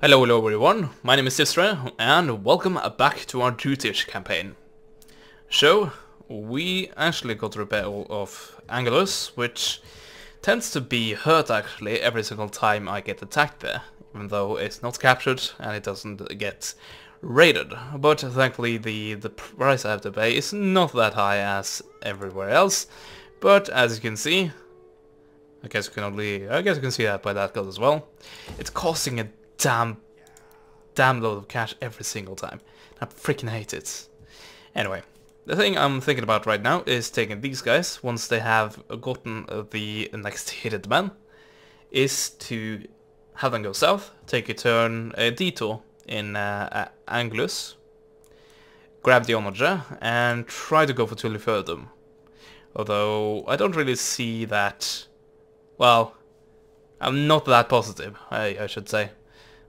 Hello everyone, my name is Attila and welcome back to our Jutes campaign. So, we actually got a repair of Angelus, which tends to be hurt actually every single time I get attacked there, even though it's not captured and it doesn't get raided. But thankfully the price I have to pay is not that high as everywhere else, but as you can see, I guess you can see that by that code as well, it's costing a damn load of cash every single time. I freaking hate it. Anyway, the thing I'm thinking about right now is taking these guys, once they have gotten the next hidden man, is to have them go south, take a detour in Angelus, grab the Onager, and try to go for Tuliferdum. Although, I don't really see that... Well, I'm not that positive, I should say.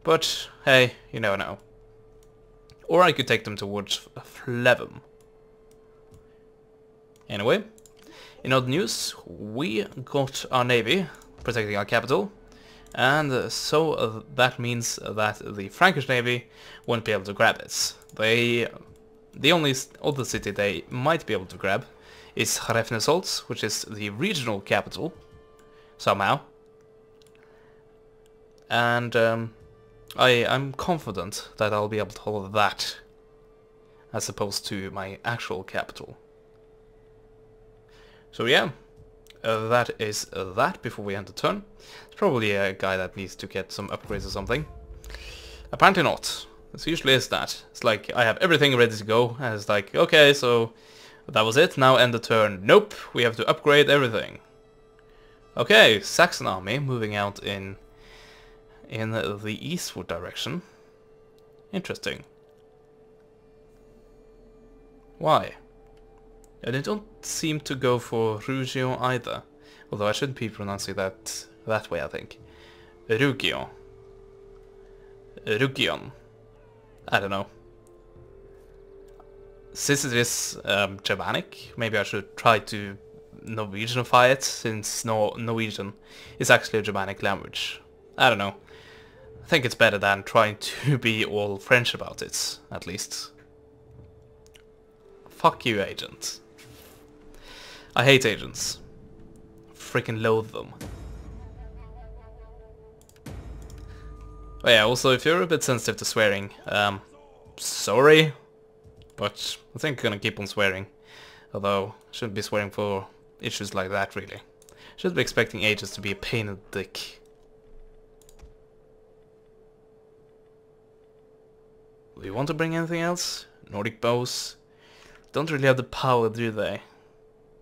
But, hey, you never know. Or I could take them towards Flevum. Anyway, in other news, we got our navy protecting our capital. And so that means that the Frankish navy won't be able to grab it. The only other city they might be able to grab is Hrefnesolt, which is the regional capital, somehow. And I'm confident that I'll be able to hold that, as opposed to my actual capital. So yeah, that is that before we end the turn. It's probably a guy that needs to get some upgrades or something. Apparently not. It usually is that. It's like, I have everything ready to go, and it's like, okay, so that was it, now end the turn. Nope, we have to upgrade everything. Okay, Saxon army moving out in the eastward direction. Interesting. Why? And they don't seem to go for Rugio either. Although I shouldn't be pronouncing that way, I think. Rugio. Rugion. I don't know. Since it is Germanic, maybe I should try to Norwegianify it, since Norwegian is actually a Germanic language. I don't know. I think it's better than trying to be all French about it, at least. Fuck you, agent. I hate agents. Freaking loathe them. But yeah, also if you're a bit sensitive to swearing, sorry, but I think I'm gonna keep on swearing. Although, I shouldn't be swearing for issues like that, really. Shouldn't be expecting agents to be a pain in the dick. Do you want to bring anything else? Nordic bows? Don't really have the power, do they?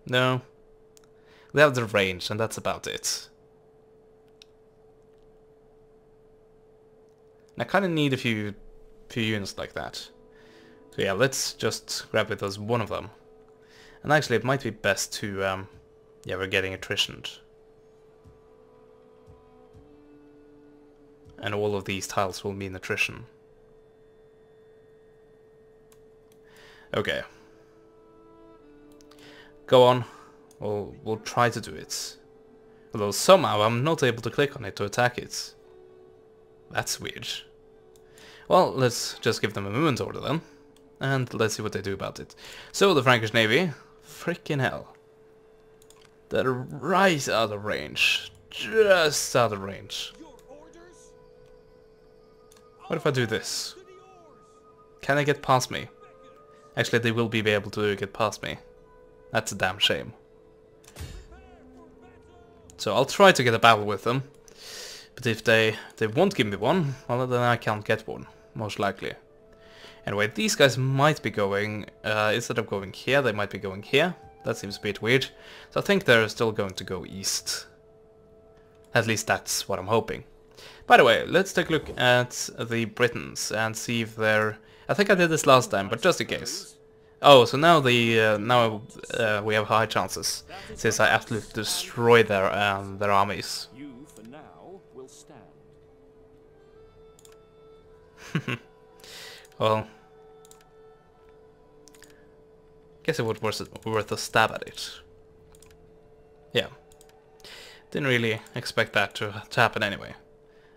No. They have the range, and that's about it. And I kinda need a few units like that. So yeah, let's just grab it as one of them. And actually it might be best to, yeah, we're getting attritioned. And all of these tiles will mean attrition. Okay. Go on. We'll try to do it. Although somehow I'm not able to click on it to attack it. That's weird. Well, let's just give them a movement order then. And let's see what they do about it. So the Frankish navy, freaking hell. They're right out of range. Just out of range. What if I do this? Can they get past me? Actually, they will be able to get past me. That's a damn shame. So I'll try to get a battle with them. But if they won't give me one, well then I can't get one, most likely. Anyway, these guys might be going, instead of going here, they might be going here. That seems a bit weird. So I think they're still going to go east. At least that's what I'm hoping. By the way, let's take a look at the Britons and see if they're... I think I did this last time, but just in case. Oh, so now we have high chances, since I absolutely destroy their armies. You, for now, will stand. Well, guess it was worth a stab at it. Yeah, didn't really expect that to happen anyway.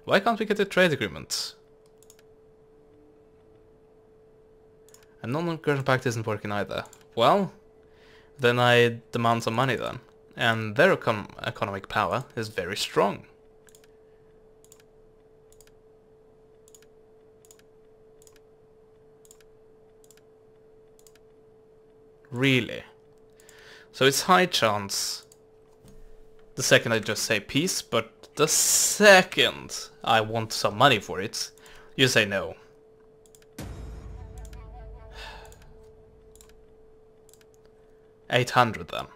Why can't we get a trade agreement? And non-incursion pact isn't working either. Well, then I demand some money then. And their economic power is very strong. Really? So it's high chance the second I just say peace, but the second I want some money for it, you say no. $800 then.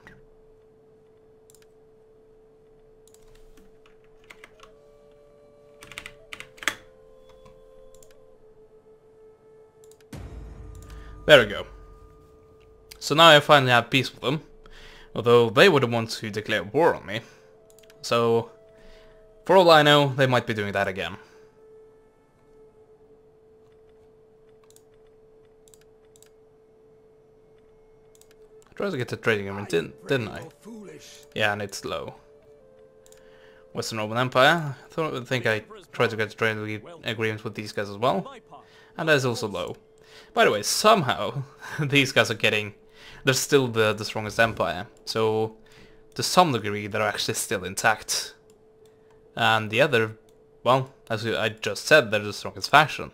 There we go. So now I finally have peace with them, although they were the ones who declared war on me. So, for all I know, they might be doing that again. I tried to get the trading agreement, didn't I? Yeah, and it's low. Western Roman Empire, I think I tried to get the trading agreement with these guys as well, and that is also low. By the way, somehow, these guys are getting... They're still the strongest empire, so to some degree they're actually still intact. And the other, well, as I just said, they're the strongest faction.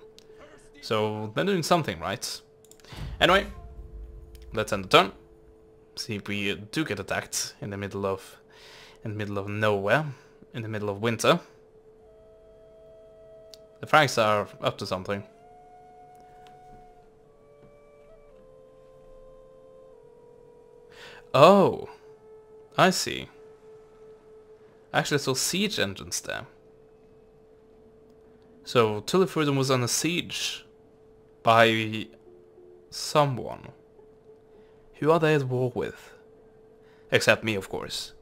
So they're doing something right. Anyway, let's end the turn. See if we do get attacked in the middle of nowhere, in the middle of winter. The Franks are up to something. Oh, I see. I actually saw siege engines there. So Tullifordum was on a siege by someone. Who are they at war with? Except me, of course.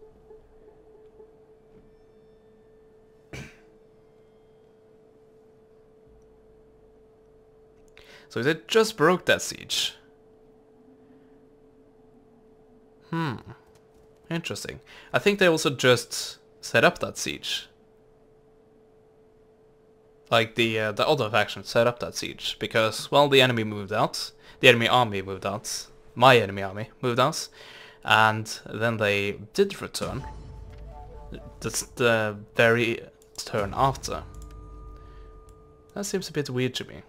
So they just broke that siege. Interesting. I think they also just set up that siege. Like the other faction set up that siege because, well, the enemy moved out. The enemy army moved out. My enemy army moved out, and then they did return. That's the very turn after. That seems a bit weird to me.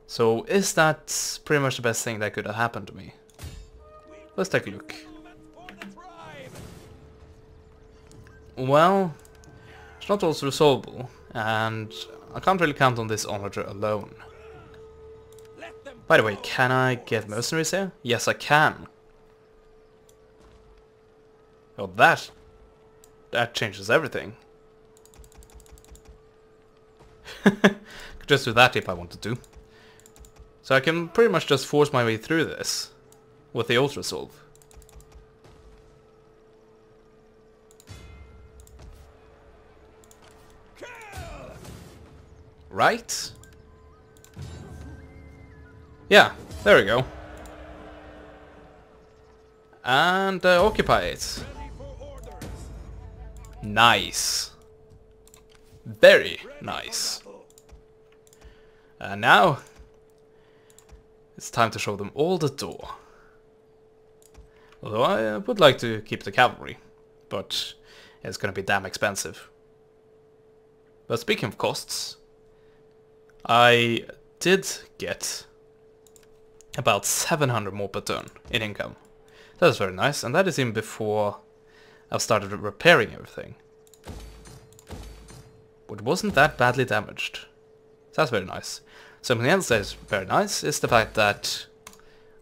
So is that pretty much the best thing that could have happened to me? Let's take a look. Well, it's not also resolvable, and I can't really count on this onager alone. By the way, can I get mercenaries here? Yes, I can. Oh, that changes everything. Could just do that if I wanted to. So I can pretty much just force my way through this with the ultra resolve. Right? Yeah, there we go. And occupy it. Nice. Very nice. And now it's time to show them all the door. Although I would like to keep the cavalry, but it's gonna be damn expensive. But speaking of costs, I did get about 700 more per turn in income. That is very nice, and that is even before I've started repairing everything. But wasn't that badly damaged. So that's very nice. Something else that is very nice is the fact that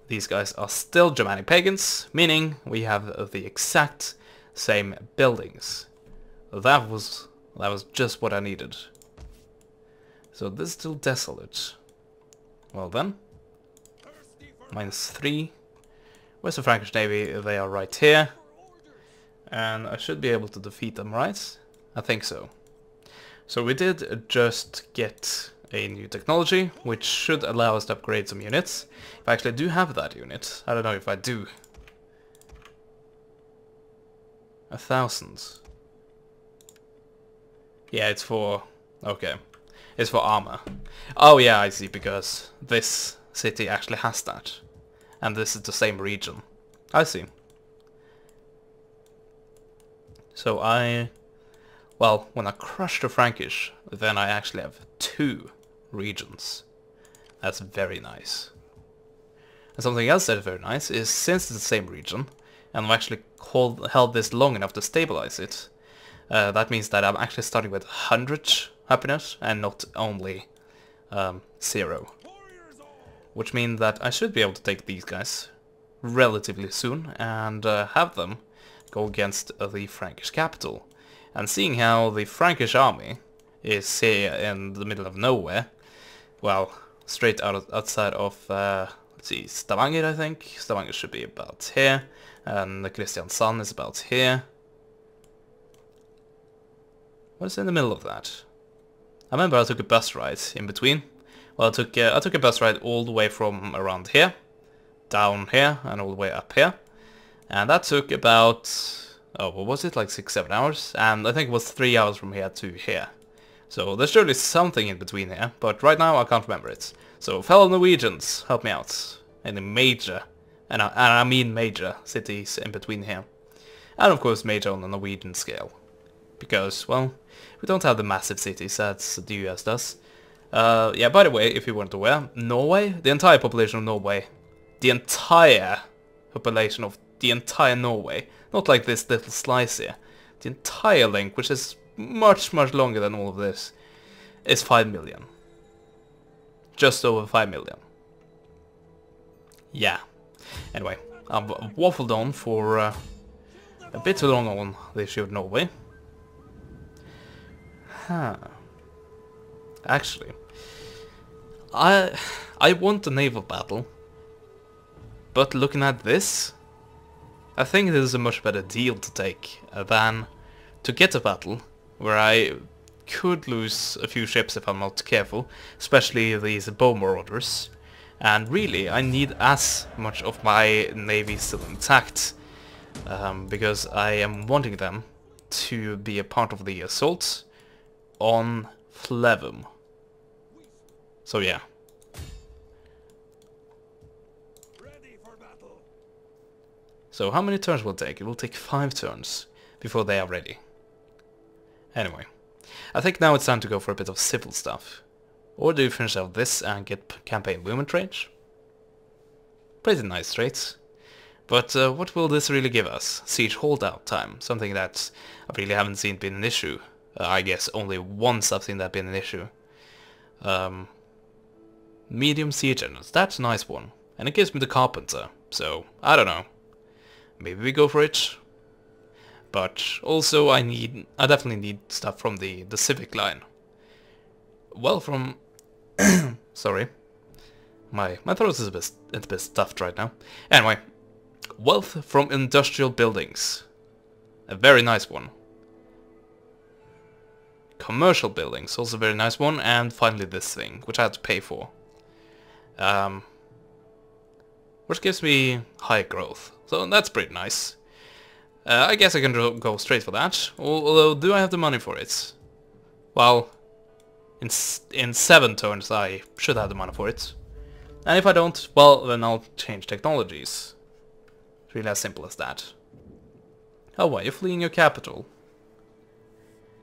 these guys are still Germanic pagans, meaning we have the exact same buildings. That was just what I needed. So this is still desolate. Well then, -3. Where's the Frankish Navy? They are right here. And I should be able to defeat them, right? I think so. So we did just get a new technology, which should allow us to upgrade some units. If I actually do have that unit, I don't know if I do. 1,000. Yeah, it's for... okay. It's for armor. Oh yeah, I see, because this city actually has that. And this is the same region. I see. So well, when I crush the Frankish, then I actually have 2 regions. That's very nice. And something else that is very nice is, since it's the same region, and I've actually held this long enough to stabilize it, that means that I'm actually starting with 100 happiness and not only 0. Which means that I should be able to take these guys relatively soon and have them go against the Frankish capital. And seeing how the Frankish army is here in the middle of nowhere, well, straight outside of, let's see, Stavanger, I think. Stavanger should be about here, and Kristiansand is about here. What's in the middle of that? I remember I took a bus ride in between. Well, I took a bus ride all the way from around here, down here, and all the way up here. And that took about, oh, what was it, like 6-7 hours? And I think it was 3 hours from here to here. So there's surely something in between here, but right now I can't remember it. So fellow Norwegians, help me out. Any major, and I mean major, cities in between here. And of course major on the Norwegian scale. Because, well, we don't have the massive cities that the US does. Yeah, by the way, if you weren't aware, Norway, the entire population of Norway, the entire population of the entire Norway, not like this little slice here, the entire length, which is much longer than all of this, is 5 million. Just over 5 million. Yeah. Anyway, I've waffled on for a bit too long on the issue of Norway. Huh. Actually, I want a naval battle, but looking at this, I think this is a much better deal to take than to get a battle where I could lose a few ships if I'm not careful, especially these bow marauders. And really, I need as much of my navy still intact, because I am wanting them to be a part of the assault on Flevum. So yeah. So how many turns will it take? It will take 5 turns before they are ready. Anyway, I think now it's time to go for a bit of civil stuff. Or do you finish out this and get campaign movement range? Pretty nice traits. But what will this really give us? Siege holdout time, something that I really haven't seen been an issue. I guess only once I've seen that been an issue. Medium siege engines, that's a nice one. And it gives me the carpenter, so I don't know. Maybe we go for it. But also I definitely need stuff from the civic line. Well, from sorry. My throat is a bit stuffed right now. Anyway, wealth from industrial buildings. A very nice one. Commercial buildings, also a very nice one. And finally this thing, which I had to pay for. Which gives me high growth. So that's pretty nice. I guess I can go straight for that. Although, do I have the money for it? Well, in 7 turns I should have the money for it. And if I don't, well, then I'll change technologies. It's really as simple as that. Oh, why are you fleeing your capital?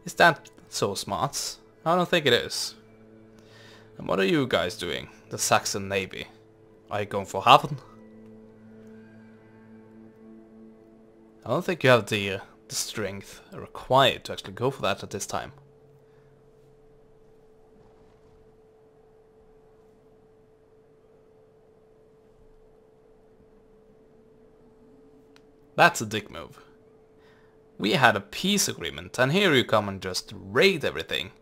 Is that so smart? I don't think it is. And what are you guys doing? The Saxon Navy. Are you going for Haven? I don't think you have the strength required to actually go for that at this time. That's a dick move. We had a peace agreement, and here you come and just raid everything,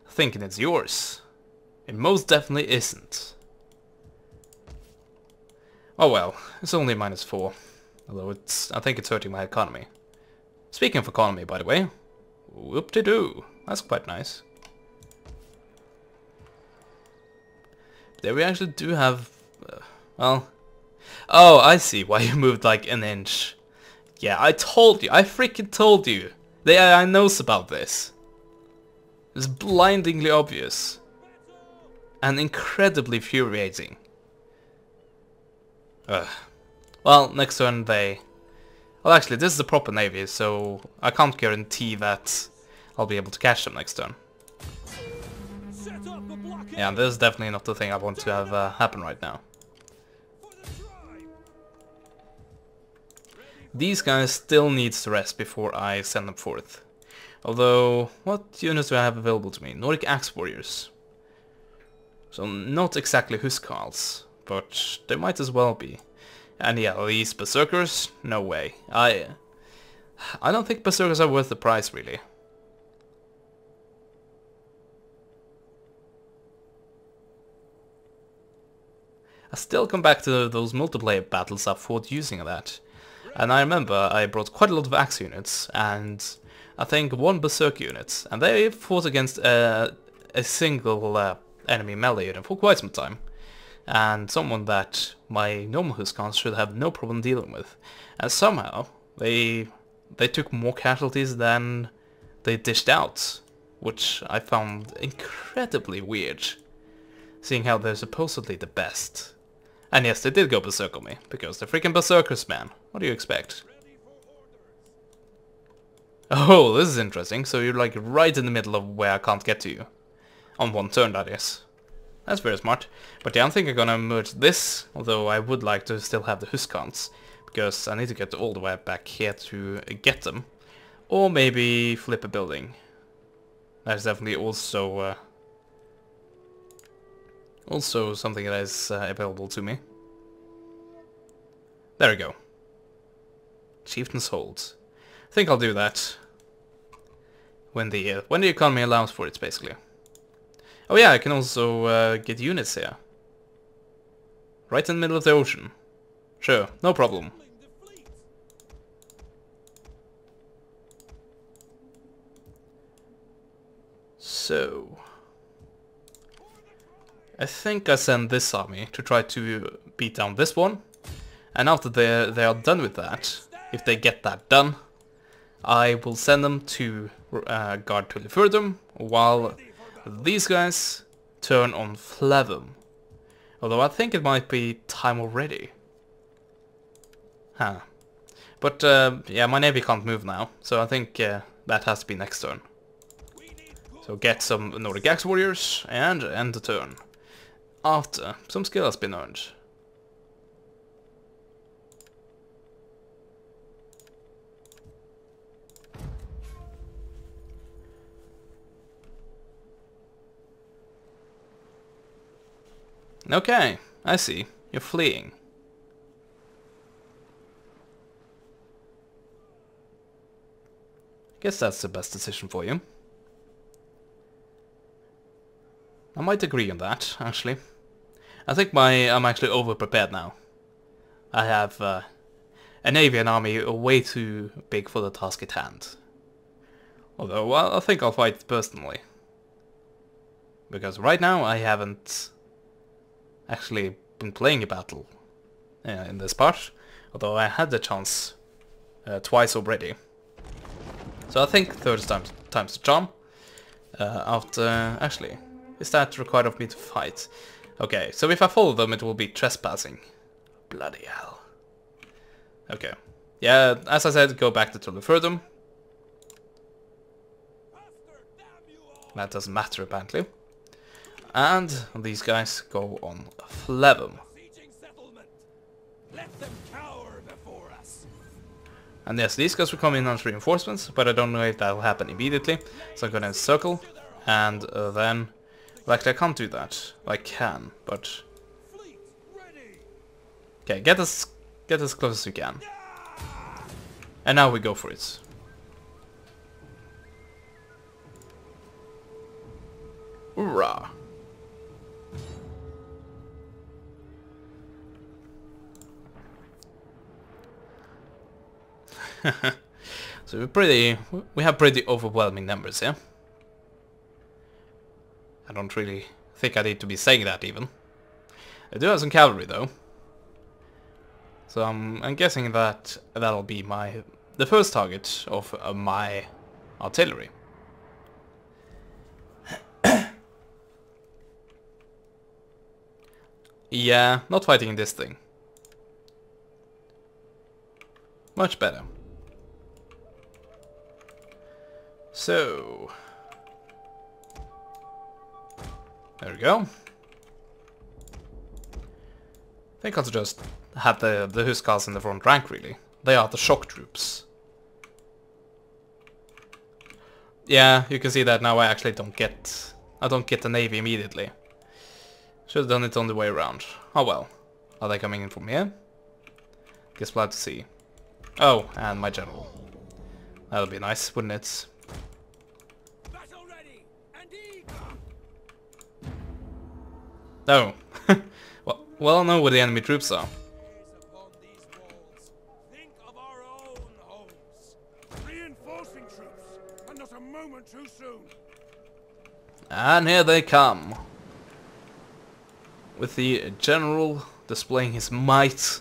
thinking it's yours. It most definitely isn't. Oh well, it's only -4. Although I think it's hurting my economy. Speaking of economy, by the way, whoop-de-doo, that's quite nice. There we actually do have, well, oh, I see why you moved like an inch. Yeah, I told you, I freaking told you. The AI knows about this. It's blindingly obvious. And incredibly infuriating. Well, next turn they... Well, actually, this is a proper navy, so I can't guarantee that I'll be able to catch them next turn. Yeah, this is definitely not the thing I want to have happen right now. These guys still needs to rest before I send them forth. Although, what units do I have available to me? Nordic Axe Warriors. So not exactly Huskarls, but they might as well be. And yeah, these Berserkers? No way. I don't think Berserkers are worth the price, really. I still come back to those multiplayer battles I fought using that. And I remember I brought quite a lot of axe units, and I think one Berserk unit, and they fought against a single enemy melee unit for quite some time. And someone that my normal Huskars should have no problem dealing with. And somehow, they took more casualties than they dished out, which I found incredibly weird, seeing how they're supposedly the best. And yes, they did go berserk on me, because they're freaking berserkers, man. What do you expect? Oh, this is interesting. So you're like right in the middle of where I can't get to you. On one turn, that is. That's very smart. But yeah, I think I'm gonna merge this, although I would like to still have the Huskans, because I need to get all the way back here to get them. Or maybe flip a building. That's definitely also something that is available to me. There we go. Chieftain's Hold. I think I'll do that when the economy allows for it, basically. Oh yeah, I can also get units here. Right in the middle of the ocean. Sure, no problem. So... I think I send this army to try to beat down this one. And after they are done with that, if they get that done, I will send them to guard Tullifurdum, while these guys turn on Flavum. Although I think it might be time already. Huh. But yeah, my navy can't move now, so I think that has to be next turn. So get some Nordic Axe Warriors and end the turn. After some skill has been earned. Okay, I see. You're fleeing. Guess that's the best decision for you. I might agree on that, actually. I think I'm actually over-prepared now. I have a navy and army way too big for the task at hand. Although, well, I think I'll fight personally. Because right now I haven't actually been playing a battle in this part. Although I had the chance twice already. So I think third time's the charm. Actually, is that required of me to fight? Okay, so if I follow them, it will be trespassing. Bloody hell. Okay. Yeah, as I said, go back to Tullifurdum. That doesn't matter, apparently. And these guys go on Flavum. And yes, these guys will come in as reinforcements, but I don't know if that'll happen immediately. So I'm gonna encircle, and then... Well, actually, I can't do that. I can, but... Okay, get as close as you can. And now we go for it. Hoorah! So we have pretty overwhelming numbers here. I don't really think I need to be saying that even. I do have some cavalry though. So I'm guessing that that'll be the first target of my artillery. Yeah, not fighting this thing. Much better. So... there we go. I think I'll just have the Huskars in the front rank, really. They are the shock troops. Yeah, you can see that now I actually don't get the navy immediately. Should have done it on the way around. Oh well. Are they coming in from here? Guess we'll have to see. Oh, and my general. That'll be nice, wouldn't it? Battle ready and eager. Oh. Well, I know where the enemy troops are. Upon these walls, think of our own homes. Reinforcing troops, and not a moment too soon. And here they come. With the general displaying his might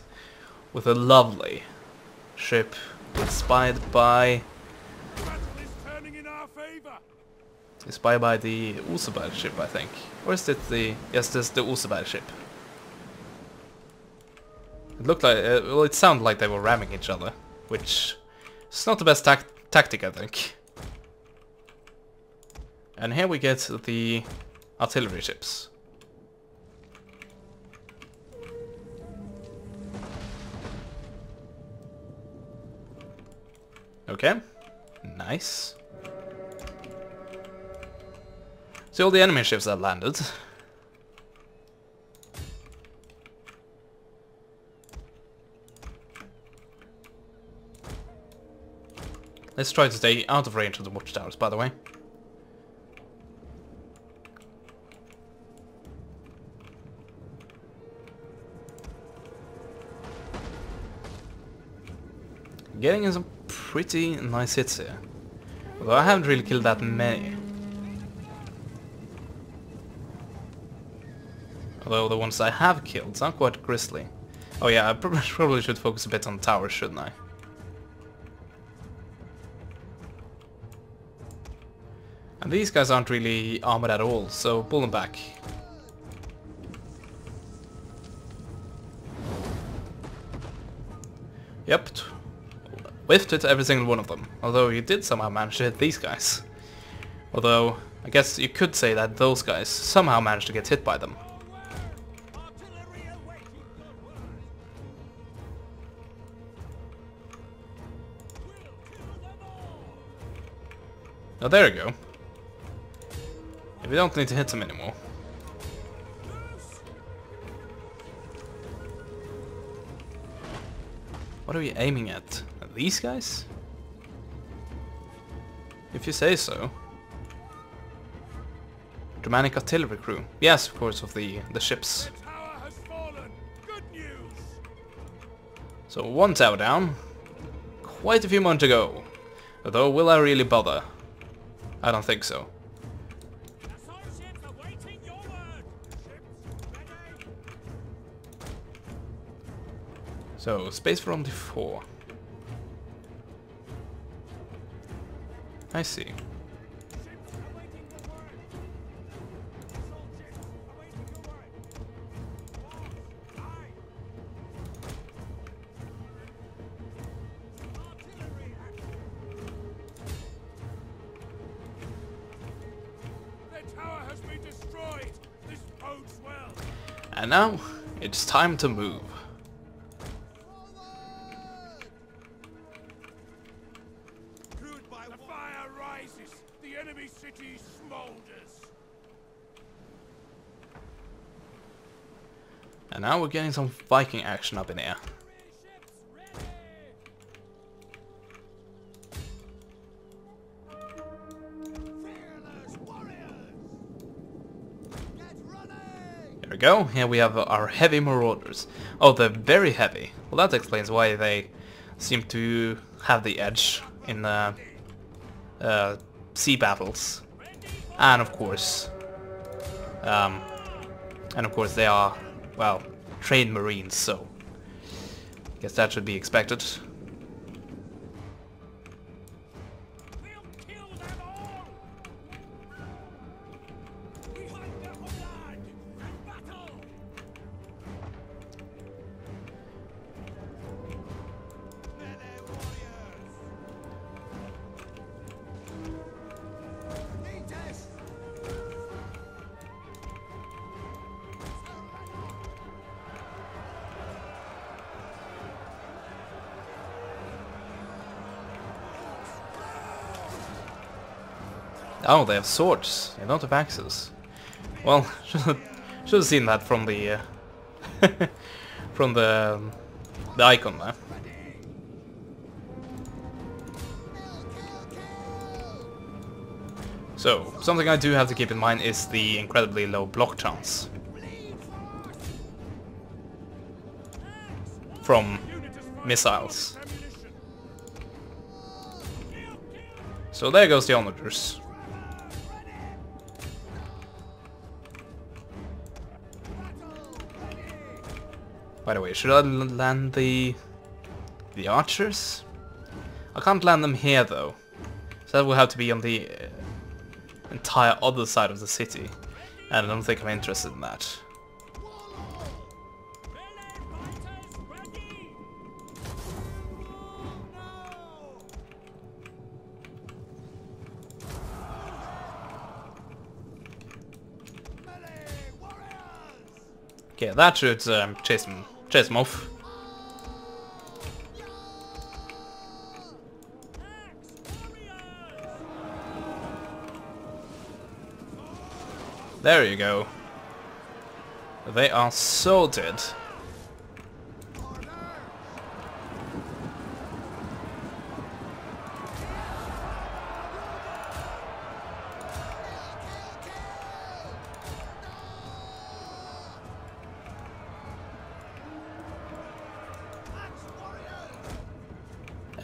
with a lovely ship inspired by... Battle is turning in our favor. inspired by the Useberg ship, I think. Or is it the... yes, this is the Useberg ship. It looked like... well, it sounded like they were ramming each other, which is not the best tactic, I think. And here we get the artillery ships. Okay, nice. See all the enemy ships that landed. Let's try to stay out of range of the watchtowers, by the way. Getting in some pretty nice hits here. Although I haven't really killed that many. Although the ones I have killed sound quite grisly. Oh yeah, I probably should focus a bit on the towers, shouldn't I? And these guys aren't really armored at all, so pull them back. Yep. Whiffed hit every single one of them, although you did somehow manage to hit these guys. Although, I guess you could say that those guys somehow managed to get hit by them. Oh, there you go. We don't need to hit them anymore. What are we aiming at? These guys? If you say so. Germanic artillery crew. Yes, of course, of the ships. The tower has fallen. Good news. So one tower down. Quite a few more to go. Although, will I really bother? I don't think so. Assault ships awaiting your word. Ships ready. So, space for only 4. I see. Ships awaiting your word. Assault ships awaiting your word. Aye. Artillery action. The tower has been destroyed. This bodes well. And now, it's time to move. The fire rises. The enemy city smolders. And now we're getting some Viking action up in here. Ships ready. Fearless warriors. Get running. There we go. Here we have our heavy marauders. Oh, they're very heavy. Well, that explains why they seem to have the edge in sea battles. And of course, they are, well, trained marines, so I guess that should be expected. We'll kill them all. We fight their blood and battle. Oh, they have swords. They don't have axes. Well, should have seen that from the from the icon there. So, something I do have to keep in mind is the incredibly low block chance from missiles. So there goes the onlookers. By the way, should I land the archers? I can't land them here though, so that will have to be on the entire other side of the city, and I don't think I'm interested in that. Okay, that should chase them off. There you go. They are so dead.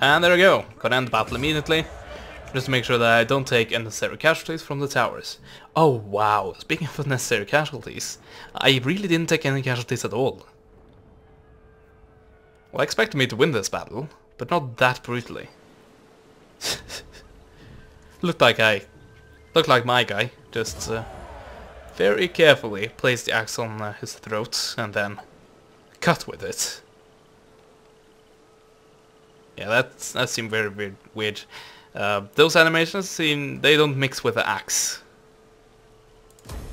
And there we go. Gonna end the battle immediately. Just to make sure that I don't take unnecessary casualties from the towers. Oh wow, speaking of unnecessary casualties, I really didn't take any casualties at all. Well, I expected me to win this battle, but not that brutally. Looked like my guy just very carefully placed the axe on his throat and then cut with it. Yeah, that seemed very weird. Those animations they don't mix with the axe.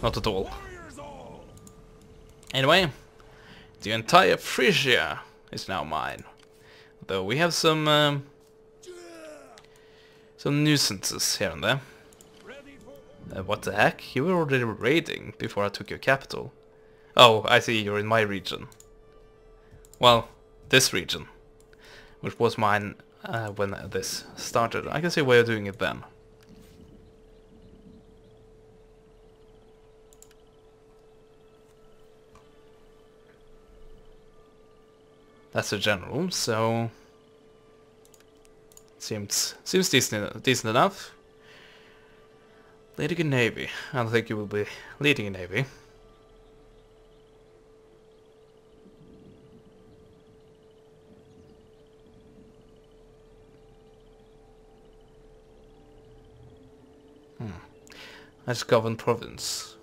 Not at all. Anyway, the entire Frisia is now mine. Though we have some nuisances here and there. What the heck? You were already raiding before I took your capital. Oh, I see, you're in my region. Well, this region, which was mine when this started. I can see why you're doing it then. That's a general, so seems decent enough. Leading a navy. I don't think you will be leading a navy. Let's govern province.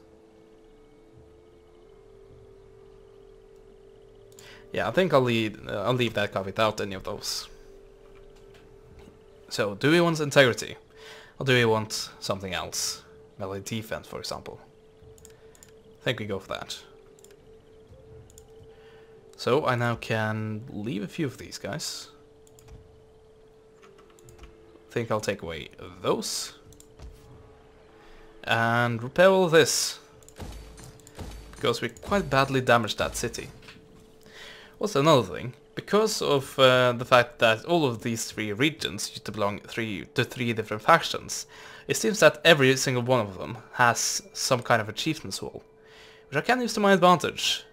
Yeah, I think I'll leave that guy without any of those. So, do we want integrity? Or do we want something else? Melee defense, for example. I think we go for that. So, I now can leave a few of these guys. I think I'll take away those. And repair all this. Because we quite badly damaged that city. Also another thing, because of the fact that all of these three regions used to belong to three different factions, it seems that every single one of them has some kind of achievements wall, which I can use to my advantage.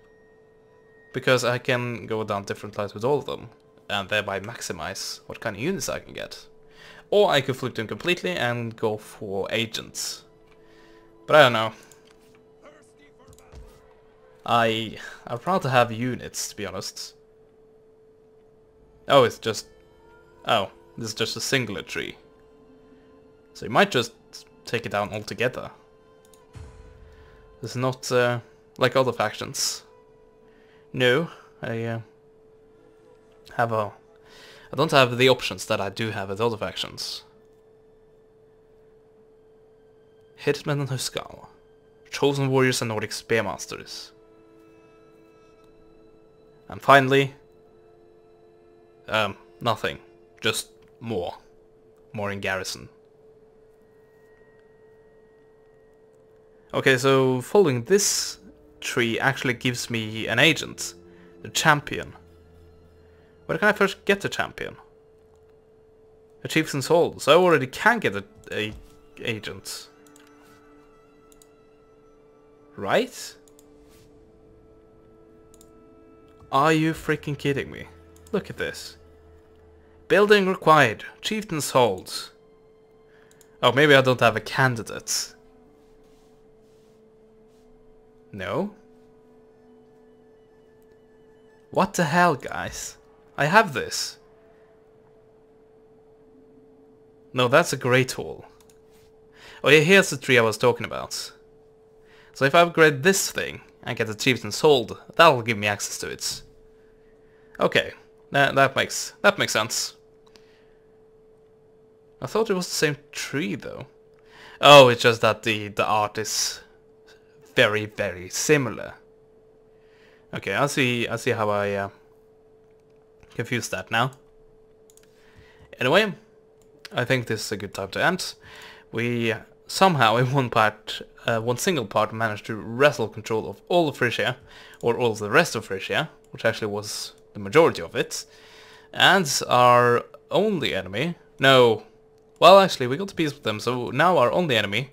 Because I can go down different lines with all of them, and thereby maximize what kind of units I can get. Or I could flip them completely and go for agents. But I don't know. I'd rather have units, to be honest. Oh, this is just a singular tree. So you might just take it down altogether. It's not like other factions. No, I don't have the options that I do have with other factions. Hitmen and Huskal. Chosen warriors and Nordic spearmasters. And finally, nothing. Just more. More in garrison. Okay, so following this tree actually gives me an agent. The champion. Where can I first get the champion? A chieftain's hall. So I already can get a agent. Right? Are you freaking kidding me? Look at this. Building required. Chieftain's halls. Oh, maybe I don't have a candidate. No? What the hell, guys? I have this. No, that's a great hall. Oh yeah, here's the tree I was talking about. So if I upgrade this thing and get the chieftain's hold, that'll give me access to it. Okay, that makes sense. I thought it was the same tree though. Oh, it's just that the art is very, very similar. Okay, I see how I confuse that now. Anyway, I think this is a good time to end. We somehow in one single part managed to wrestle control of all of Frisia, or all of the rest of Frisia, which actually was the majority of it. And our only enemy, no, well actually we got a peace with them, so now our only enemy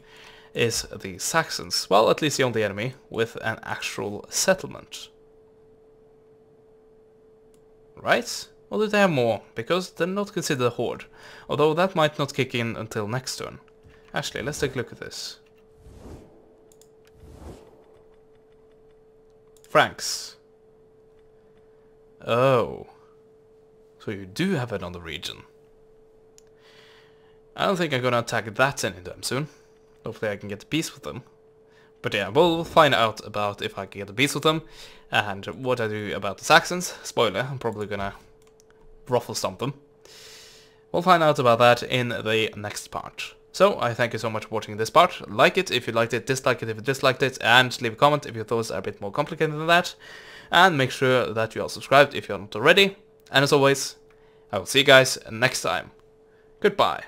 is the Saxons. Well, at least the only enemy with an actual settlement. Right? Or do they have more? Because they're not considered a horde. Although that might not kick in until next turn. Actually, let's take a look at this. Franks. Oh. So you do have another region. I don't think I'm gonna attack that anytime soon. Hopefully I can get a peace with them. But yeah, we'll find out about if I can get a peace with them. And what I do about the Saxons. Spoiler, I'm probably gonna ruffle stomp them. We'll find out about that in the next part. So, I thank you so much for watching this part. Like it if you liked it, dislike it if you disliked it, and leave a comment if your thoughts are a bit more complicated than that. And make sure that you are subscribed if you're not already. And as always, I will see you guys next time. Goodbye.